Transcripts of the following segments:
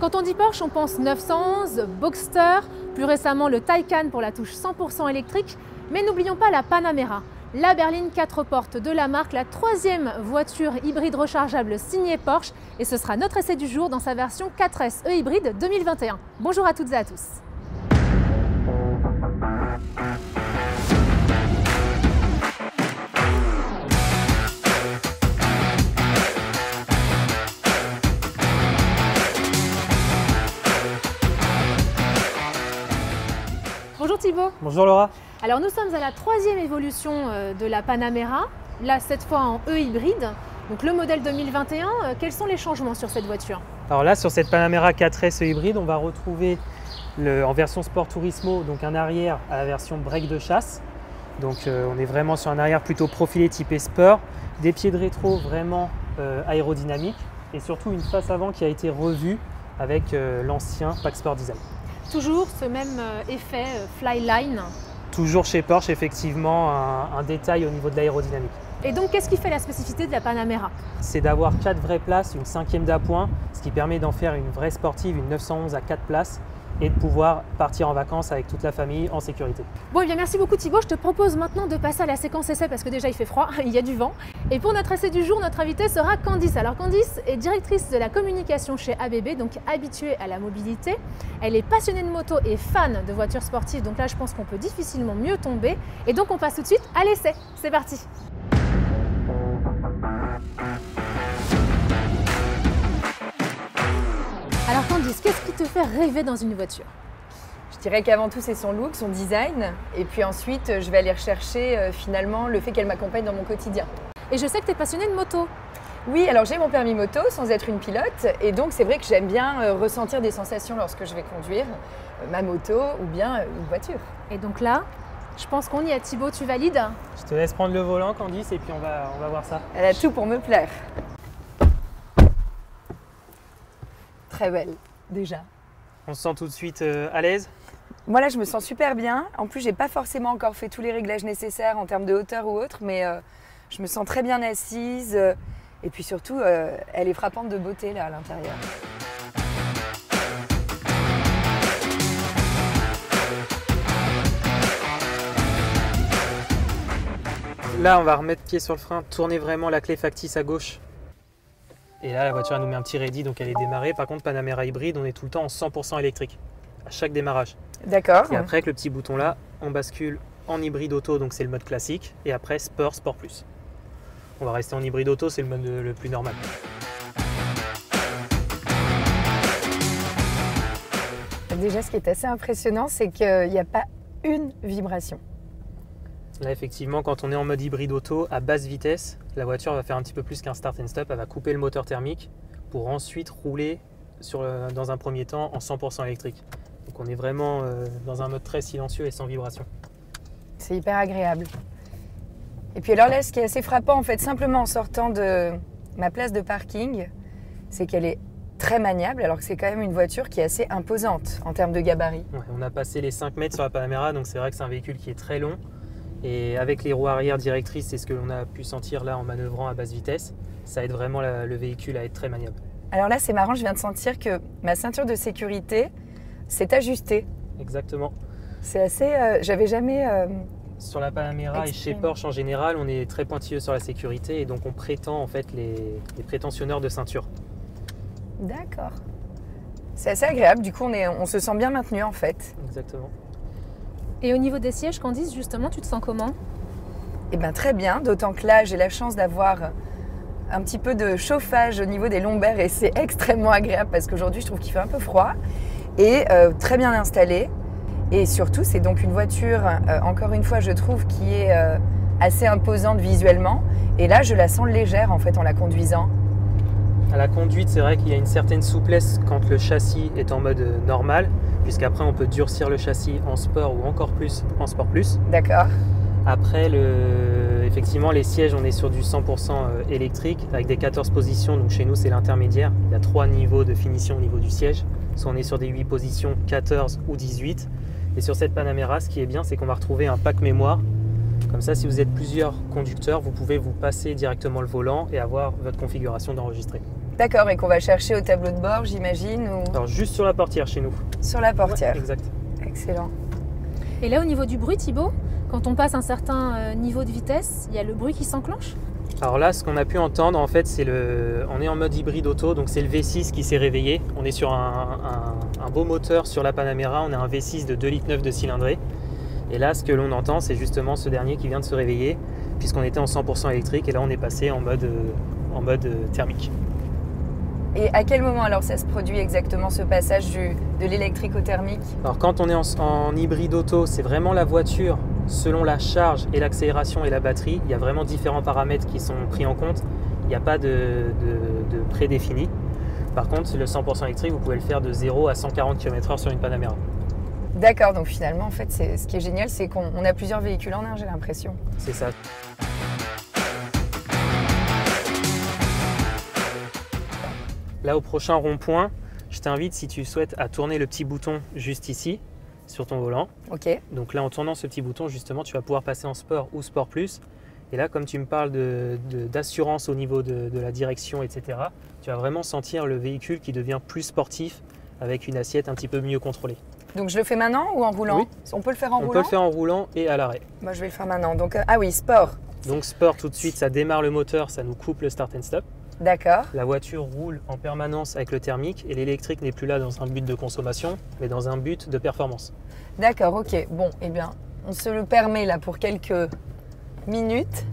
Quand on dit Porsche, on pense 911, Boxster, plus récemment le Taycan pour la touche 100% électrique, mais n'oublions pas la Panamera, la berline 4 portes de la marque, la troisième voiture hybride rechargeable signée Porsche, et ce sera notre essai du jour dans sa version 4S e-hybride 2021. Bonjour à toutes et à tous. Bonjour Thibaut. Bonjour Laura. Alors nous sommes à la troisième évolution de la Panamera, là cette fois en e-hybride. Donc le modèle 2021, quels sont les changements sur cette voiture? Alors là sur cette Panamera 4S e-hybride, on va retrouver en version Sport Turismo, donc un arrière à la version break de chasse. Donc on est vraiment sur un arrière plutôt profilé typé sport, des pieds de rétro vraiment aérodynamiques et surtout une face avant qui a été revue avec l'ancien Pack Sport Design. Toujours ce même effet flyline. Toujours chez Porsche, effectivement, un détail au niveau de l'aérodynamique. Et donc, qu'est-ce qui fait la spécificité de la Panamera? C'est d'avoir 4 vraies places, une cinquième d'appoint, ce qui permet d'en faire une vraie sportive, une 911 à 4 places, et de pouvoir partir en vacances avec toute la famille en sécurité. Bon, et bien merci beaucoup Thibaut. Je te propose maintenant de passer à la séquence essai parce que déjà il fait froid, il y a du vent. Et pour notre essai du jour, notre invitée sera Candice. Alors Candice est directrice de la communication chez ABB, donc habituée à la mobilité. Elle est passionnée de moto et fan de voitures sportives, donc là je pense qu'on peut difficilement mieux tomber. Et donc on passe tout de suite à l'essai. C'est parti. Alors Candice, qu'est-ce qui te fait rêver dans une voiture? Je dirais qu'avant tout c'est son look, son design, et puis ensuite je vais aller rechercher finalement le fait qu'elle m'accompagne dans mon quotidien. Et je sais que tu es passionnée de moto. Oui, alors j'ai mon permis moto sans être une pilote, et donc c'est vrai que j'aime bien ressentir des sensations lorsque je vais conduire ma moto ou bien une voiture. Et donc là, je pense qu'on y est. Thibaut, tu valides? Je te laisse prendre le volant Candice et puis on va voir ça. Elle a tout pour me plaire. Très belle, déjà. On se sent tout de suite à l'aise? Moi là je me sens super bien. En plus j'ai pas forcément encore fait tous les réglages nécessaires en termes de hauteur ou autre, mais je me sens très bien assise. Et puis surtout, elle est frappante de beauté là à l'intérieur. Là, on va remettre pied sur le frein, tourner vraiment la clé factice à gauche. Et là, la voiture elle nous met un petit ready, donc elle est démarrée. Par contre, Panamera hybride, on est tout le temps en 100% électrique, à chaque démarrage. D'accord. Et après, avec le petit bouton là, on bascule en hybride auto, donc c'est le mode classique. Et après, Sport, Sport Plus. On va rester en hybride auto, c'est le mode le plus normal. Déjà, ce qui est assez impressionnant, c'est qu'il n'y a pas une vibration. Là, effectivement, quand on est en mode hybride auto, à basse vitesse, la voiture va faire un petit peu plus qu'un start and stop. Elle va couper le moteur thermique pour ensuite rouler dans un premier temps en 100% électrique. Donc on est vraiment dans un mode très silencieux et sans vibration. C'est hyper agréable. Et puis alors là, ce qui est assez frappant, en fait, simplement en sortant de ma place de parking, c'est qu'elle est très maniable, alors que c'est quand même une voiture qui est assez imposante en termes de gabarit. Ouais, on a passé les 5 mètres sur la Panamera, donc c'est vrai que c'est un véhicule qui est très long. Et avec les roues arrière directrices, c'est ce que l'on a pu sentir là en manœuvrant à basse vitesse, ça aide vraiment le véhicule à être très maniable. Alors là, c'est marrant, je viens de sentir que ma ceinture de sécurité s'est ajustée. Exactement. C'est assez... j'avais jamais... Sur la Panamera et chez Porsche en général, on est très pointilleux sur la sécurité et donc on prétend en fait les prétentionneurs de ceinture. D'accord. C'est assez agréable, du coup on se sent bien maintenu en fait. Exactement. Et au niveau des sièges, Candice, justement, tu te sens comment? Eh bien très bien, d'autant que là j'ai la chance d'avoir un petit peu de chauffage au niveau des lombaires et c'est extrêmement agréable parce qu'aujourd'hui je trouve qu'il fait un peu froid et très bien installé. Et surtout c'est donc une voiture, encore une fois je trouve, qui est assez imposante visuellement et là je la sens légère en fait en la conduisant. À la conduite, c'est vrai qu'il y a une certaine souplesse quand le châssis est en mode normal, puisqu'après on peut durcir le châssis en sport ou encore plus en sport plus. D'accord. Après, effectivement, les sièges, on est sur du 100% électrique avec des 14 positions. Donc chez nous, c'est l'intermédiaire. Il y a 3 niveaux de finition au niveau du siège. Soit on est sur des 8 positions, 14 ou 18. Et sur cette Panamera, ce qui est bien, c'est qu'on va retrouver un pack mémoire Comme ça, si vous êtes plusieurs conducteurs, vous pouvez vous passer directement le volant et avoir votre configuration d'enregistré. D'accord, et qu'on va chercher au tableau de bord, j'imagine ou... Alors juste sur la portière chez nous. Sur la portière. Ouais, exact. Excellent. Et là, au niveau du bruit, Thibaut, quand on passe un certain niveau de vitesse, il y a le bruit qui s'enclenche? Alors là, ce qu'on a pu entendre, en fait, c'est on est en mode hybride auto, donc c'est le V6 qui s'est réveillé. On est sur un beau moteur sur la Panamera, on a un V6 de 2,9 litres de cylindrée. Et là, ce que l'on entend, c'est justement ce dernier qui vient de se réveiller, puisqu'on était en 100% électrique, et là, on est passé en mode thermique. Et à quel moment alors ça se produit exactement ce passage de l'électrique au thermique? Alors quand on est en hybride auto, c'est vraiment la voiture, selon la charge et l'accélération et la batterie, il y a vraiment différents paramètres qui sont pris en compte. Il n'y a pas de prédéfini. Par contre, le 100% électrique, vous pouvez le faire de 0 à 140 km/h sur une Panamera. D'accord, donc finalement, en fait, ce qui est génial, c'est qu'on a plusieurs véhicules en un, j'ai l'impression. C'est ça. Là, au prochain rond-point, je t'invite, si tu souhaites, à tourner le petit bouton juste ici, sur ton volant. Ok. Donc là, en tournant ce petit bouton, justement, tu vas pouvoir passer en Sport ou Sport Plus. Et là, comme tu me parles d'assurance au niveau de la direction, etc., tu vas vraiment sentir le véhicule qui devient plus sportif avec une assiette un petit peu mieux contrôlée. Donc je le fais maintenant ou en roulant? Oui. On peut le faire en roulant? On peut le faire en roulant et à l'arrêt. Moi, je vais le faire maintenant. Donc, ah oui, sport. Donc Sport, tout de suite, ça démarre le moteur, ça nous coupe le start and stop. D'accord. La voiture roule en permanence avec le thermique et l'électrique n'est plus là dans un but de consommation, mais dans un but de performance. D'accord, ok. Bon, eh bien, on se le permet là pour quelques minutes.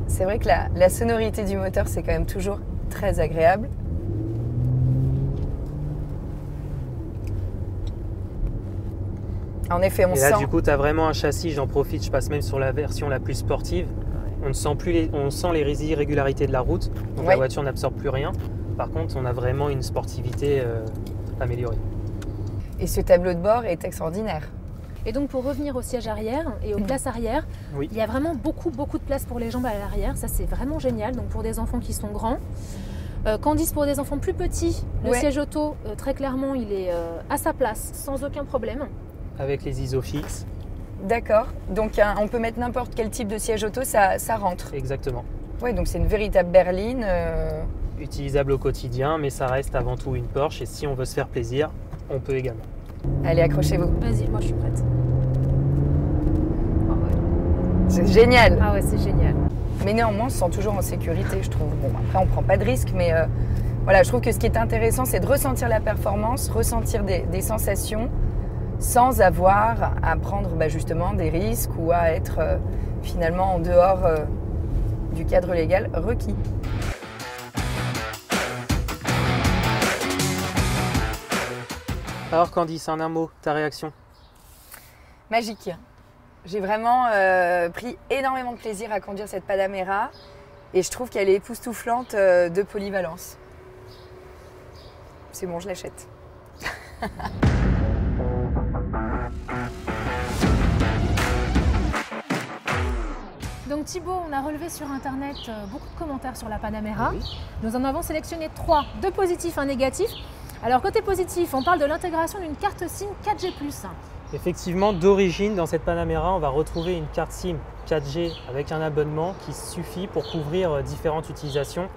C'est vrai que la sonorité du moteur, c'est quand même toujours très agréable. En effet, on et là, sent... du coup, tu as vraiment un châssis, j'en profite, je passe même sur la version la plus sportive. On sent les irrégularités de la route, donc ouais. La voiture n'absorbe plus rien. Par contre, on a vraiment une sportivité améliorée. Et ce tableau de bord est extraordinaire. Et donc pour revenir au siège arrière et aux places arrière, oui. Il y a vraiment beaucoup de place pour les jambes à l'arrière. Ça, c'est vraiment génial. Donc pour des enfants qui sont grands. Candice, pour des enfants plus petits, le siège auto, très clairement, il est à sa place, sans aucun problème. Avec les Isofix. D'accord. Donc on peut mettre n'importe quel type de siège auto, ça rentre. Exactement. Oui, donc c'est une véritable berline. Utilisable au quotidien, mais ça reste avant tout une Porsche. Et si on veut se faire plaisir, on peut également. Allez, accrochez-vous. Vas-y, moi je suis prête. Oh, ouais. C'est génial. Ah ouais, c'est génial. Mais néanmoins, on se sent toujours en sécurité, je trouve. Bon, après, on ne prend pas de risques, mais voilà, je trouve que ce qui est intéressant, c'est de ressentir la performance, ressentir des sensations, sans avoir à prendre justement des risques ou à être finalement en dehors du cadre légal requis. Alors Candice, en un mot, ta réaction? Magique. J'ai vraiment pris énormément de plaisir à conduire cette Panamera et je trouve qu'elle est époustouflante de polyvalence. C'est bon, je l'achète. Donc Thibaut, on a relevé sur internet beaucoup de commentaires sur la Panamera. Oui. Nous en avons sélectionné 3, 2 positifs, 1 négatif. Alors côté positif, on parle de l'intégration d'une carte SIM 4G+. Effectivement, d'origine, dans cette Panamera, on va retrouver une carte SIM 4G avec un abonnement qui suffit pour couvrir différentes utilisations,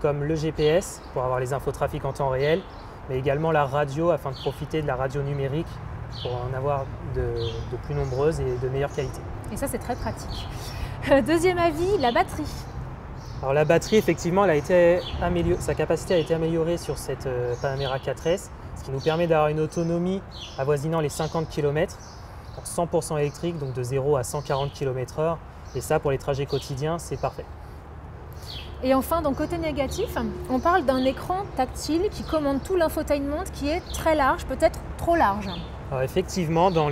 comme le GPS, pour avoir les infotrafics en temps réel, mais également la radio, afin de profiter de la radio numérique, pour en avoir de plus nombreuses et de meilleure qualité. Et ça, c'est très pratique. Deuxième avis, la batterie. Alors la batterie, effectivement, sa capacité a été améliorée sur cette Panamera 4S, ce qui nous permet d'avoir une autonomie avoisinant les 50 km, pour 100% électrique, donc de 0 à 140 km/h. Et ça, pour les trajets quotidiens, c'est parfait. Et enfin, donc côté négatif, on parle d'un écran tactile qui commande tout l'infotainment, qui est très large, peut-être trop large. Alors effectivement, dans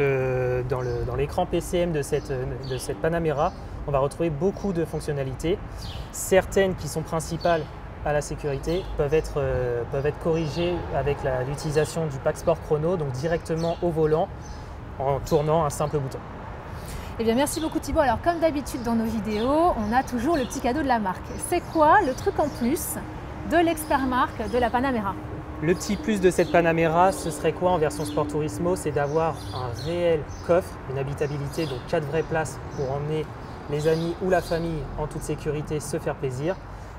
l'écran PCM de cette Panamera, on va retrouver beaucoup de fonctionnalités. Certaines qui sont principales à la sécurité peuvent être corrigées avec l'utilisation du pack Sport Chrono, donc directement au volant en tournant un simple bouton. Eh bien, merci beaucoup Thibaut. Alors comme d'habitude dans nos vidéos, on a toujours le petit cadeau de la marque. C'est quoi le truc en plus de l'expert marque de la Panamera? Le petit plus de cette Panamera, ce serait quoi en version Sport Turismo? C'est d'avoir un réel coffre, une habitabilité, donc 4 vraies places pour emmener les amis ou la famille en toute sécurité se faire plaisir.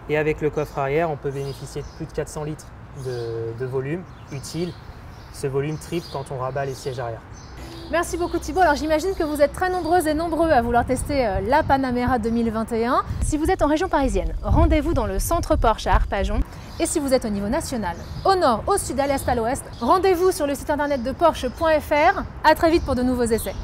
Et avec le coffre arrière, on peut bénéficier de plus de 400 litres de volume utile. Ce volume triple quand on rabat les sièges arrière. Merci beaucoup Thibaut. Alors j'imagine que vous êtes très nombreuses et nombreux à vouloir tester la Panamera 2021. Si vous êtes en région parisienne, rendez-vous dans le centre Porsche à Arpajon. Et si vous êtes au niveau national, au nord, au sud, à l'est, à l'ouest, rendez-vous sur le site internet de Porsche.fr. À très vite pour de nouveaux essais.